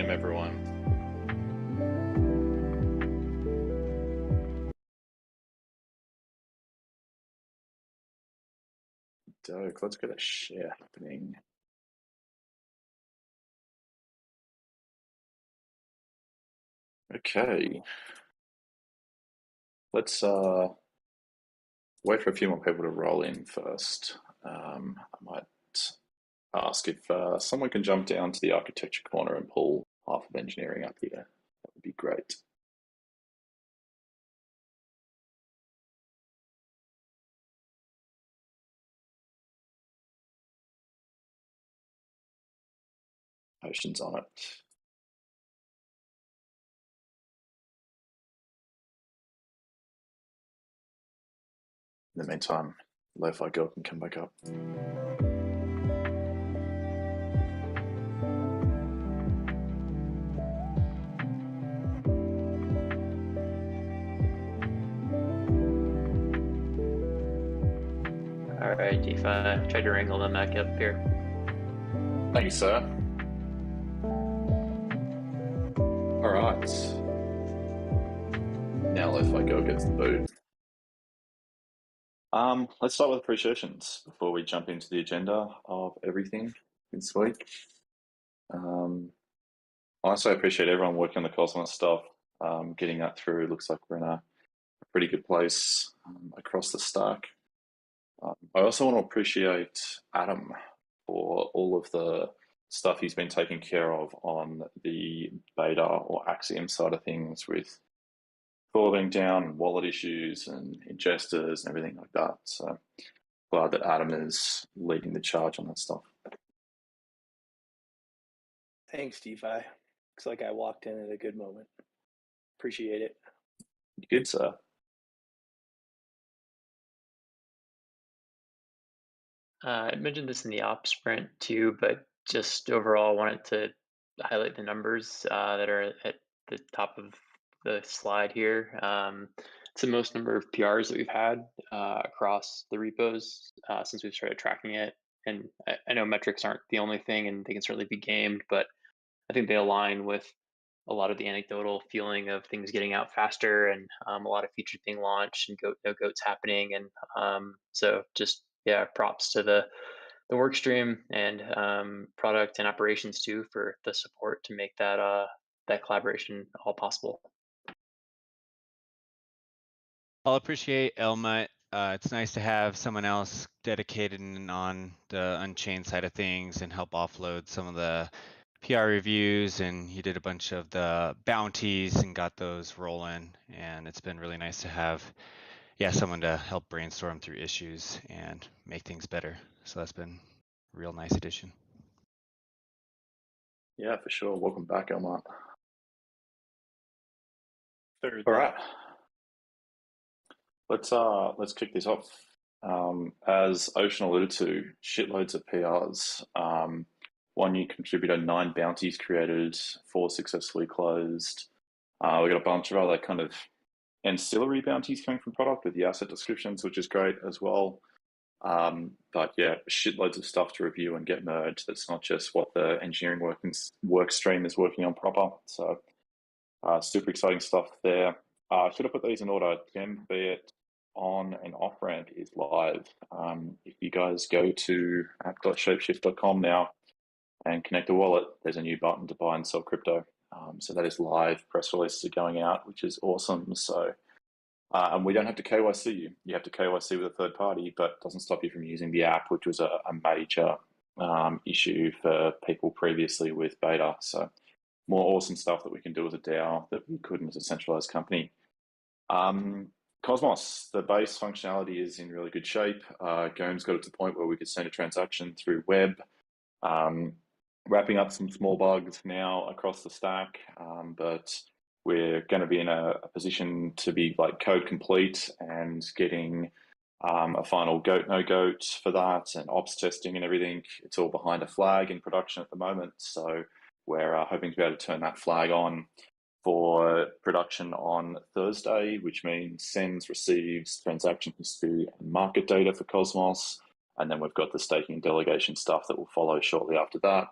stream, everyone. Dope. Let's get a share happening. Okay. Let's wait for a few more people to roll in first. I might ask if someone can jump down to the architecture corner and pull half of engineering up here. That would be great. Ocean's on it. In the meantime, Lo-Fi Girl can come back up. All right, DeFi, try to wrangle them back up here. Thank you, sir. All right. Now Lo-Fi Girl gets the boot. Let's start with appreciations before we jump into the agenda of everything this week. I also appreciate everyone working on the Cosmos stuff, getting that through. Looks like we're in a pretty good place across the stack. I also want to appreciate Adam for all of the stuff he's been taking care of on the beta or Axiom side of things with falling down and wallet issues and ingesters and everything like that. So glad that Adam is leading the charge on that stuff. Thanks, DeFi. Looks like I walked in at a good moment. Appreciate it. Good, sir. I mentioned this in the ops sprint too, but just overall wanted to highlight the numbers that are at the top of the slide here. It's the most number of PRs that we've had across the repos since we've started tracking it. And I know metrics aren't the only thing and they can certainly be gamed, but I think they align with a lot of the anecdotal feeling of things getting out faster and a lot of features being launched and no goats happening. And so just, yeah, props to the work stream and product and operations too for the support to make that that collaboration all possible. I'll appreciate Elmut. It's nice to have someone else dedicated on the Unchained side of things and help offload some of the PR reviews, and he did a bunch of the bounties and got those rolling, and it's been really nice to have someone to help brainstorm through issues and make things better. So that's been a real nice addition. Yeah, for sure. Welcome back, Elmont. Third. All right. Let's kick this off. As Ocean alluded to, shitloads of PRs. One new contributor, 9 bounties created, 4 successfully closed. We got a bunch of other kind of ancillary bounties coming from product with the asset descriptions, which is great as well. But yeah, shitloads of stuff to review and get merged. That's not just what the engineering work stream is working on proper. So super exciting stuff there. Should have put these in order. Gem on and off ramp is live. If you guys go to app.shapeshift.com now and connect a wallet, there's a new button to buy and sell crypto. So that is live. Press releases are going out, which is awesome. So, and we don't have to KYC you. You have to KYC with a third party, but it doesn't stop you from using the app, which was a major issue for people previously with beta. So more awesome stuff that we can do as a DAO that we couldn't as a centralized company. Cosmos, the base functionality is in really good shape. Gome's got it to the point where we could send a transaction through web. Wrapping up some small bugs now across the stack, but we're going to be in a position to be like code complete and getting a final goat, no goat for that and ops testing and everything. It's all behind a flag in production at the moment. So we're hoping to be able to turn that flag on for production on Thursday, which means sends, receives, transaction history, and market data for Cosmos. And then we've got the staking and delegation stuff that will follow shortly after that.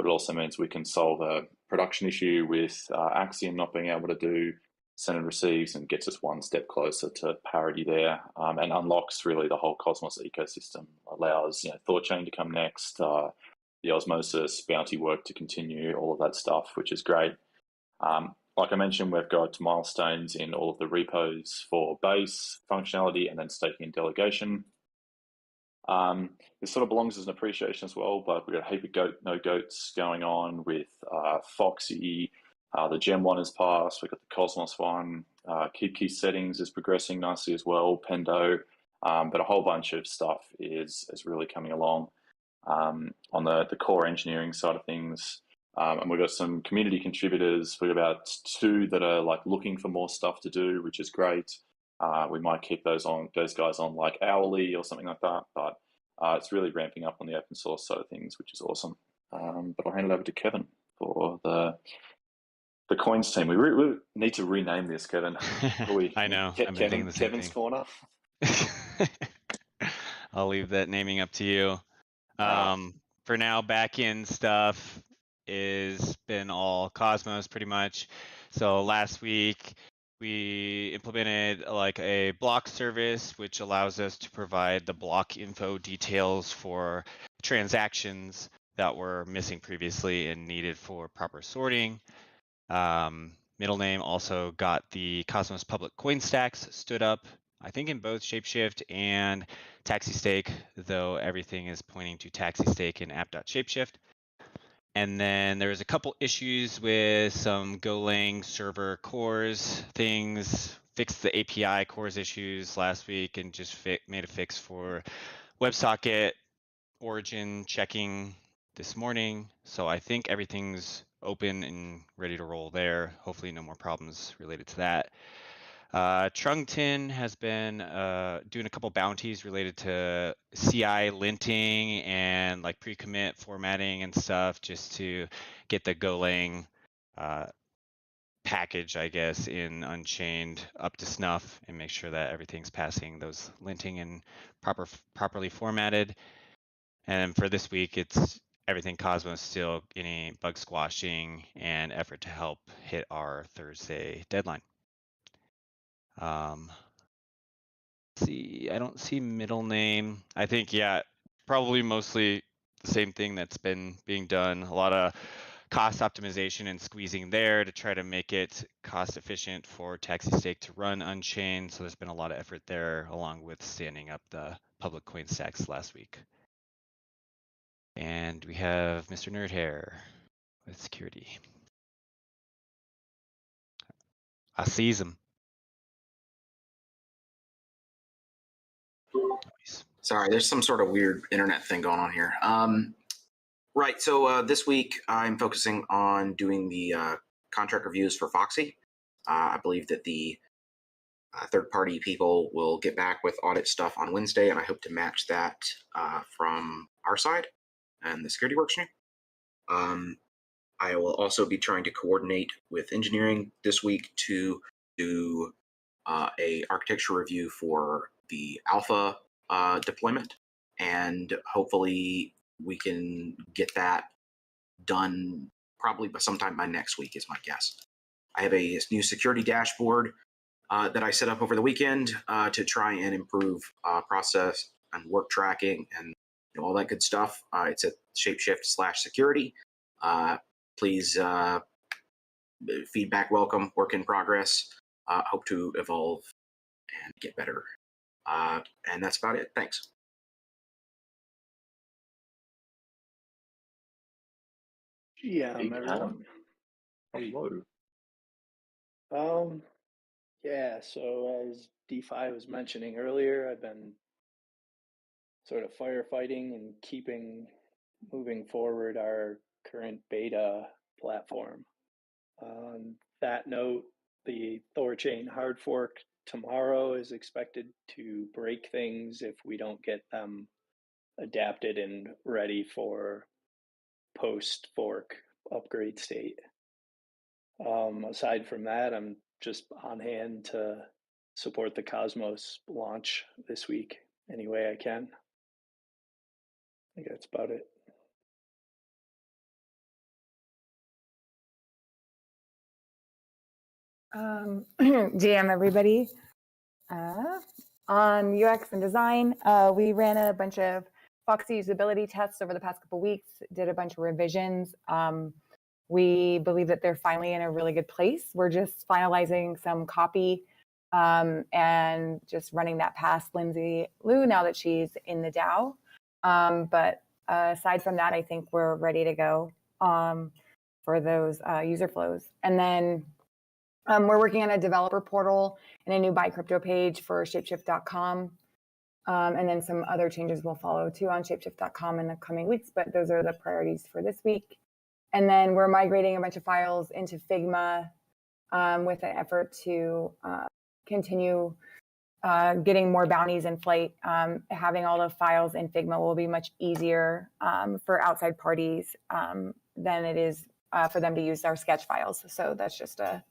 but it also means we can solve a production issue with Axiom not being able to do send and receives, and gets us one step closer to parity there, and unlocks really the whole Cosmos ecosystem. Allows ThorChain to come next, the Osmosis bounty work to continue, all of that stuff, which is great. Like I mentioned, we've got milestones in all of the repos for base functionality and then staking and delegation. This sort of belongs as an appreciation as well, but we've got a heap of no goats going on with Foxy. The Gem one has passed. We've got the Cosmos one. Keep Key settings is progressing nicely as well. Pendo, but a whole bunch of stuff is really coming along on the core engineering side of things. And we've got some community contributors. We've got about 2 that are like looking for more stuff to do, which is great. We might keep those guys on like hourly or something like that, but it's really ramping up on the open source side of things, which is awesome. But I'll hand it over to Kevin for the coins team. We need to rename this, Kevin. I know. Kevin's Corner. I'll leave that naming up to you. For now, back-end stuff is been all Cosmos pretty much. So last week we implemented like a block service, which allows us to provide the block info details for transactions that were missing previously and needed for proper sorting. Middle name also got the Cosmos public coin stacks stood up, I think in both ShapeShift and TaxiStake, though everything is pointing to TaxiStake in app.shapeshift. And then there's a couple issues with some Golang server cores things. Fixed the API cores issues last week and just made a fix for WebSocket origin checking this morning. So I think everything's open and ready to roll there. Hopefully no more problems related to that. Trungton has been doing a couple bounties related to CI linting and like pre-commit formatting and stuff, just to get the Golang package, I guess, in Unchained up to snuff and make sure that everything's passing those linting and properly formatted. And for this week, it's everything Cosmos, still any bug squashing and effort to help hit our Thursday deadline. See, I don't see middle name. I think, yeah, probably mostly the same thing that's been being done. A lot of cost optimization and squeezing there to try to make it cost efficient for TaxiStake to run Unchained. So there's been a lot of effort there, along with standing up the public coin stacks last week. And we have Mr. Nerdhair with security. I sees him. Nice. Sorry, there's some sort of weird internet thing going on here. Right, so this week I'm focusing on doing the contract reviews for Foxy. I believe that the third-party people will get back with audit stuff on Wednesday, and I hope to match that from our side and the security workstream. I will also be trying to coordinate with engineering this week to do a architecture review for the alpha deployment, and hopefully we can get that done probably by sometime by next week is my guess. I have a new security dashboard that I set up over the weekend to try and improve process and work tracking and all that good stuff. It's at ShapeShift/security. Please, feedback welcome, work in progress. Hope to evolve and get better. And that's about it. Thanks. Yeah, everyone. Hello. Yeah, so as DeFi was mentioning earlier, I've been sort of firefighting and moving forward our current beta platform. On that note, the ThorChain hard fork tomorrow is expected to break things if we don't get them adapted and ready for post-fork upgrade state. Aside from that, I'm just on hand to support the Cosmos launch this week any way I can. I think that's about it. GM everybody. On UX and design, we ran a bunch of Foxy usability tests over the past couple weeks, did a bunch of revisions. We believe that they're finally in a really good place. We're just finalizing some copy and just running that past Lindsay Liu now that she's in the DAO. But aside from that, I think we're ready to go for those user flows. And then we're working on a developer portal and a new buy crypto page for ShapeShift.com. And then some other changes will follow too on ShapeShift.com in the coming weeks, but those are the priorities for this week. And then we're migrating a bunch of files into Figma with an effort to continue getting more bounties in flight. Having all the files in Figma will be much easier for outside parties than it is for them to use our sketch files. So that's just a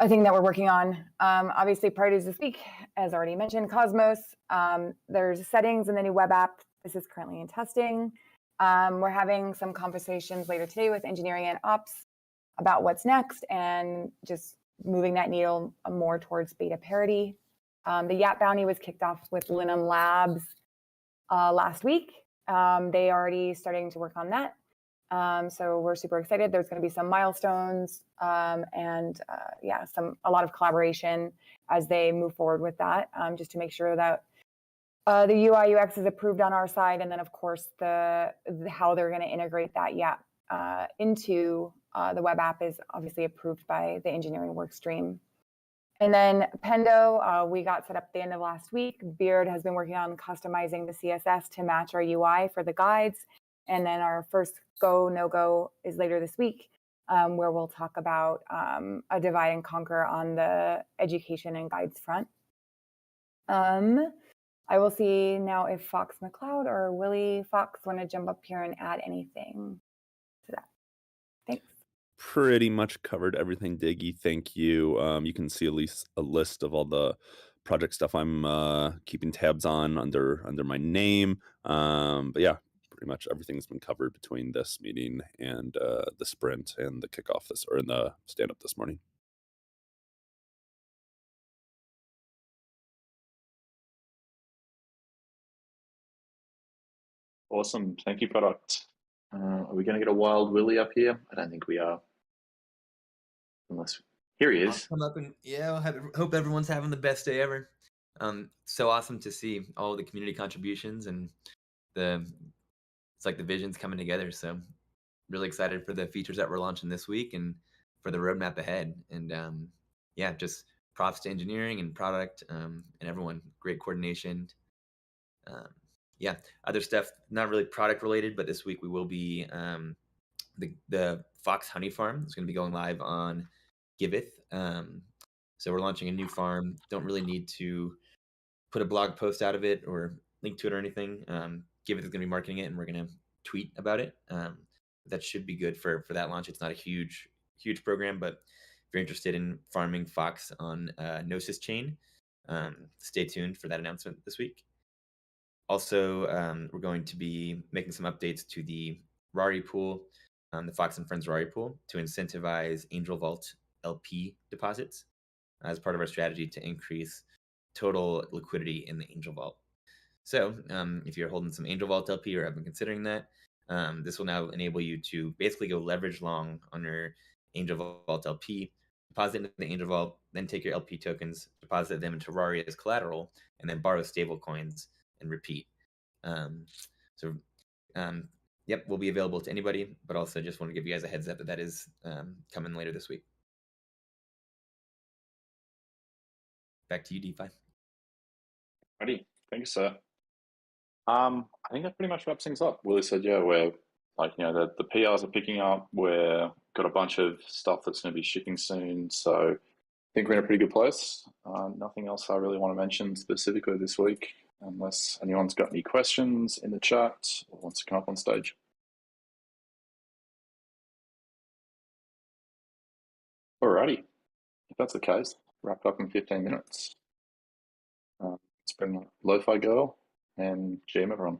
thing that we're working on. Obviously, priorities this week, as already mentioned, Cosmos. There's settings in the new web app. This is currently in testing. We're having some conversations later today with engineering and ops about what's next and just moving that needle more towards beta parity. The YAP bounty was kicked off with Linum Labs last week. They already starting to work on that. So we're super excited. There's going to be some milestones and yeah, a lot of collaboration as they move forward with that, just to make sure that the UI UX is approved on our side, and then of course how they're going to integrate that YAP into the web app is obviously approved by the engineering work stream. And then Pendo, we got set up at the end of last week. Beard has been working on customizing the CSS to match our UI for the guides. And then our first go, no-go is later this week, where we'll talk about a divide and conquer on the education and guides front. I will see now if Fox McLeod or Willie Fox want to jump up here and add anything to that. Thanks. Pretty much covered everything, Diggy. Thank you. You can see at least a list of all the project stuff I'm keeping tabs on under my name. But yeah, pretty much everything's been covered between this meeting and the sprint and the kickoff or in the stand up this morning. Awesome. Thank you, product. Are we going to get a wild Willy up here? I don't think we are. Unless here he is. I'll come up and hope everyone's having the best day ever. So awesome to see all the community contributions and it's like the visions coming together. So really excited for the features that we're launching this week and for the roadmap ahead. And yeah, just props to engineering and product and everyone. Great coordination. Yeah, other stuff not really product related, but this week we will be the Fox Honey Farm is going to be going live on Giveth. So we're launching a new farm. Don't really need to put a blog post out of it or link to it or anything. Giveth is going to be marketing it, and we're going to tweet about it. That should be good for that launch. It's not a huge program, but if you're interested in farming Fox on Gnosis chain, stay tuned for that announcement this week. Also, we're going to be making some updates to the Rari pool, the Fox and Friends Rari pool, to incentivize Angel Vault LP deposits as part of our strategy to increase total liquidity in the Angel Vault. So if you're holding some Angel Vault LP or have been considering that, this will now enable you to basically go leverage long on your Angel Vault LP, deposit into the Angel Vault, then take your LP tokens, deposit them into Rari as collateral, and then borrow stable coins and repeat. Yep, will be available to anybody, but also just want to give you guys a heads up that is coming later this week. Back to you, DeFi. Ready. Thank you, sir. I think that pretty much wraps things up. Willie said, yeah, we're the PRs are picking up. We've got a bunch of stuff that's going to be shipping soon. So I think we're in a pretty good place. Nothing else I really want to mention specifically this week, unless anyone's got any questions in the chat or wants to come up on stage. Alrighty. If that's the case, wrap up in 15 minutes. It's been Lo-Fi Girl and GM everyone.